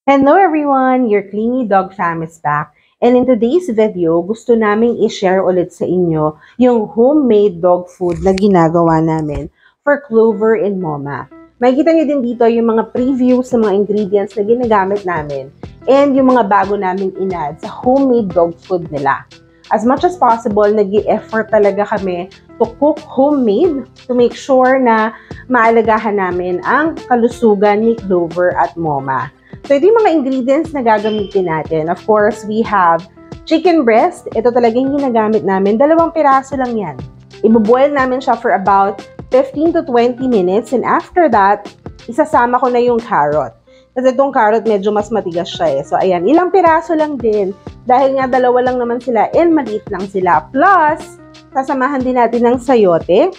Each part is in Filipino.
Hello everyone! Your Clingy Dog Fam is back. And in today's video, gusto naming i-share ulit sa inyo yung homemade dog food na ginagawa namin for Clover and Moma. Makikita niyo din dito yung mga previews ng mga ingredients na ginagamit namin and yung mga bago namin inad sa homemade dog food nila. As much as possible, nag-i-effort talaga kami to cook homemade to make sure na maalagahan namin ang kalusugan ni Clover at Moma. So, ito yung mga ingredients na gagamitin natin. Of course, we have chicken breast. Ito talaga yung ginagamit namin. 2 piraso lang yan. Ibo-boil namin siya for about 15 to 20 minutes. And after that, isasama ko na yung carrot. Kasi itong carrot medyo mas matigas siya eh. So, ayan. Ilang piraso lang din. Dahil nga 2 lang naman sila and maliit lang sila. Plus, sasamahan din natin ng sayote.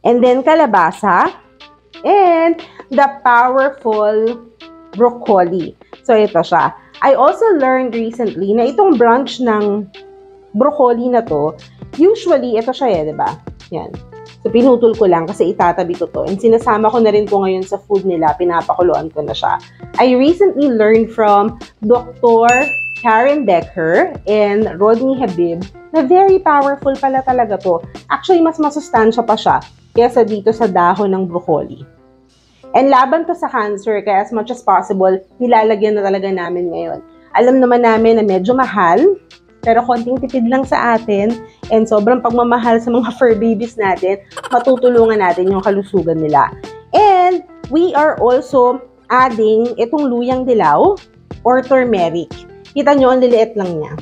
And then, kalabasa. And the powerful broccoli. So, ito siya. I also learned recently na itong branch ng broccoli na to, usually, ito siya eh, diba? Yan. So, pinutol ko lang kasi itatabi ko to. And sinasama ko na rin po ngayon sa food nila. Pinapakuluan ko na siya. I recently learned from Dr. Karen Becker and Rodney Habib na very powerful pala talaga to. Actually, mas masustansya pa siya kaysa dito sa dahon ng broccoli. And laban to sa cancer, kaya as much as possible, nilalagyan na talaga namin ngayon. Alam naman namin na medyo mahal, pero konting tipid lang sa atin, and sobrang pagmamahal sa mga fur babies natin, matutulungan natin yung kalusugan nila. And we are also adding itong luyang dilaw or turmeric. Kita nyo, ang liliit lang niya.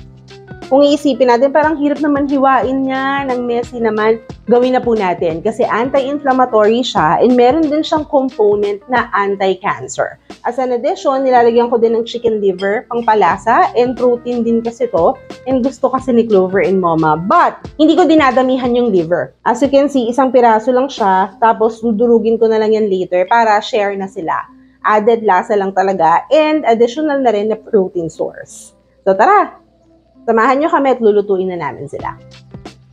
Kung iisipin natin, parang hirap naman hiwain niya, ng messy naman, gawin na po natin. Kasi anti-inflammatory siya and meron din siyang component na anti-cancer. As an addition, nilalagyan ko din ng chicken liver, pangpalasa, and protein din kasi to. And gusto kasi ni Clover and Moma. But, hindi ko dinadamihan yung liver. As you can see, 1 piraso lang siya, tapos dudurugin ko na lang yan later para share na sila. Added lasa lang talaga, and additional na rin na protein source. So tara! Samahan nyo kami at lulutuin na namin sila.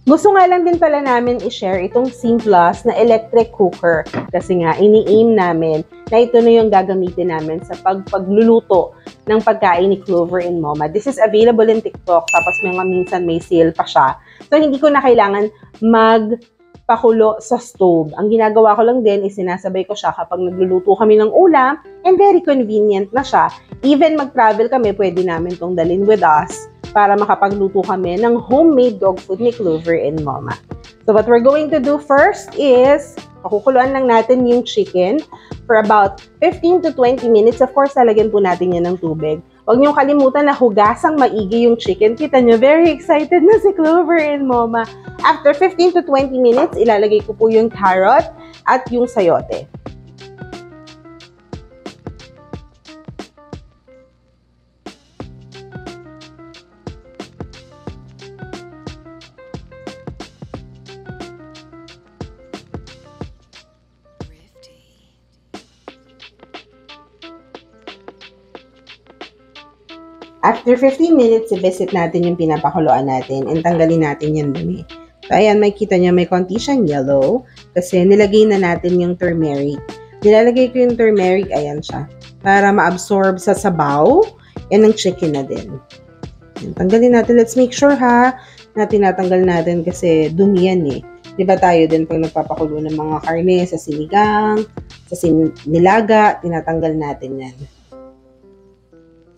Gusto nga lang din pala namin i-share itong Simplus na electric cooker kasi nga ini-aim namin na ito na yung gagamitin namin sa pagluluto ng pagkain ni Clover and Moma. This is available in TikTok tapos minsan may sale pa siya. So hindi ko na kailangan magpakulo sa stove. Ang ginagawa ko lang din is sinasabay ko siya kapag nagluluto kami ng ulam and very convenient na siya. Even mag-travel kami, pwede namin tong dalhin with us para makapagluto kami ng homemade dog food ni Clover and Moma. So what we're going to do first is, pakukuluan lang natin yung chicken for about 15 to 20 minutes. Of course, lalagyan po natin yan ng tubig. Huwag niyong kalimutan na hugasang maigi yung chicken. Kita niyo, very excited na si Clover and Moma. After 15 to 20 minutes, ilalagay ko po yung carrot at yung sayote. After 15 minutes, i-visit natin yung pinapakuluan natin and tanggalin natin yung dumi. So, ayan, makikita nyo, may konti siyang yellow kasi nilagay na natin yung turmeric. Nilalagay ko yung turmeric, ayan siya, para ma-absorb sa sabaw and ng chicken na din. Ayan, tanggalin natin. Let's make sure ha, na tinatanggal natin kasi dumi yan eh. Diba tayo din pag nagpapakulo ng mga karne sa sinigang, sa nilaga, tinatanggal natin yan.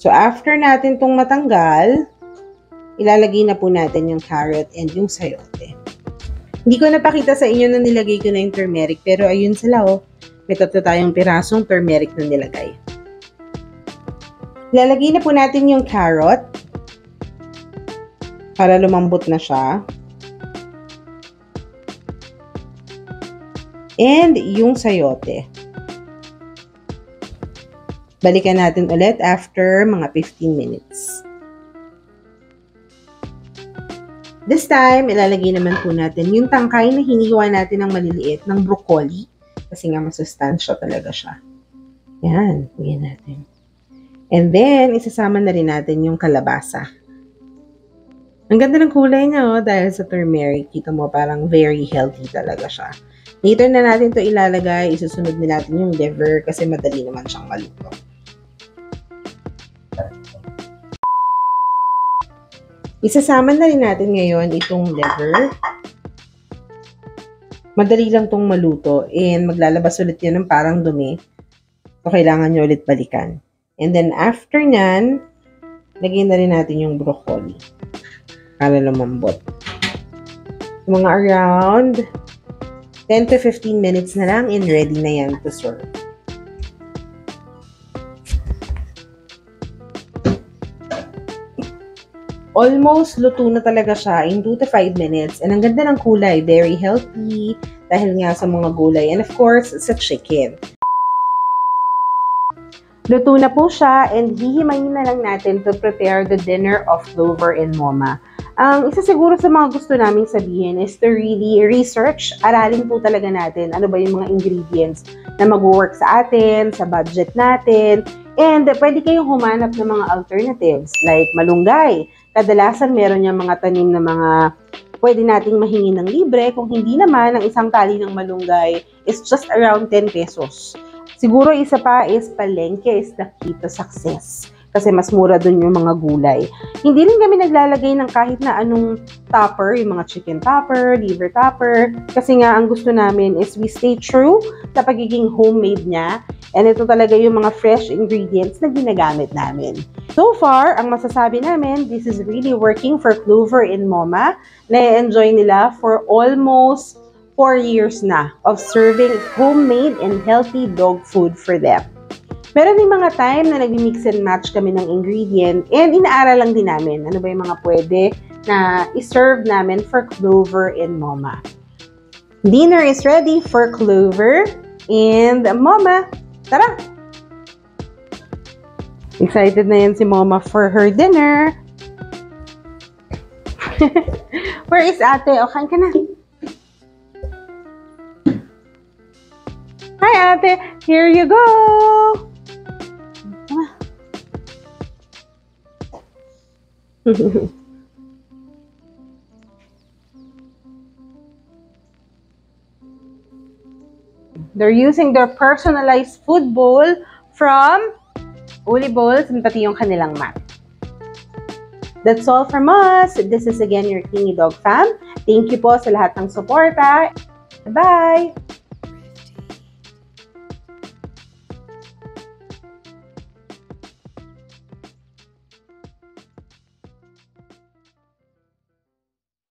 So, after natin itong matanggal, ilalagay na po natin yung carrot and yung sayote. Hindi ko napakita sa inyo na nilagay ko na yung turmeric, pero ayun sila oh. May 3 tayong pirasong turmeric na nilagay. Ilalagay na po natin yung carrot para lumambot na siya. And yung sayote. Balikan natin ulit after mga 15 minutes. This time, ilalagay naman po natin yung tangkay na hiniwa natin ng maliliit ng broccoli. Kasi nga masustansya talaga siya. Yan, bigyan natin. And then, isasama na rin natin yung kalabasa. Ang ganda ng kulay niya oh, dahil sa turmeric. Kita mo parang very healthy talaga siya. Later na natin to ilalagay. Isusunod na natin yung liver kasi madali naman siyang maluto. Isasama na rin natin ngayon itong liver. Madali lang tong maluto and maglalabas ulit yan ng parang dumi. So, kailangan nyo ulit balikan. And then, after nyan, lagyan na rin natin yung broccoli para lumambot. So, mga around 10 to 15 minutes na lang and ready na yan to serve. Almost luto na talaga siya in 2 to 5 minutes. And ang ganda ng kulay, very healthy dahil nga sa mga gulay. And of course, sa chicken. Luto na po siya and hihimayin na lang natin to prepare the dinner of Clover and Moma. Ang isa siguro sa mga gusto naming sabihin is to really research, aralin po talaga natin ano ba yung mga ingredients na mag-work sa atin, sa budget natin. And pwede kayong humanap ng mga alternatives like malunggay. Kadalasan meron niyang mga tanim na mga pwede nating mahingi ng libre. Kung hindi naman, ang isang tali ng malunggay is just around 10 pesos. Siguro isa pa is palengke is the key to success. Kasi mas mura dun yung mga gulay. Hindi rin kami naglalagay ng kahit na anong topper, yung mga chicken topper, liver topper. Kasi nga, ang gusto namin is we stay true sa pagiging homemade niya. And ito talaga yung mga fresh ingredients na ginagamit namin. So far, ang masasabi namin, this is really working for Clover and Moma. Na-enjoy nila for almost 4 years na of serving homemade and healthy dog food for them. Meron din mga time na nag-mix and match kami ng ingredient and inaaral lang din namin ano ba yung mga pwede na iserve namin for Clover and Moma. Dinner is ready for Clover and Moma. Tara! Excited na yan si Moma for her dinner. Where is ate? O, kain ka na. Hi ate! Here you go! They're using their personalized food bowl from Uli Bowls and pati yung kanilang mat. That's all from us. This is again your Clingy Dog Fam. Thank you po sa lahat ng suporta. Bye!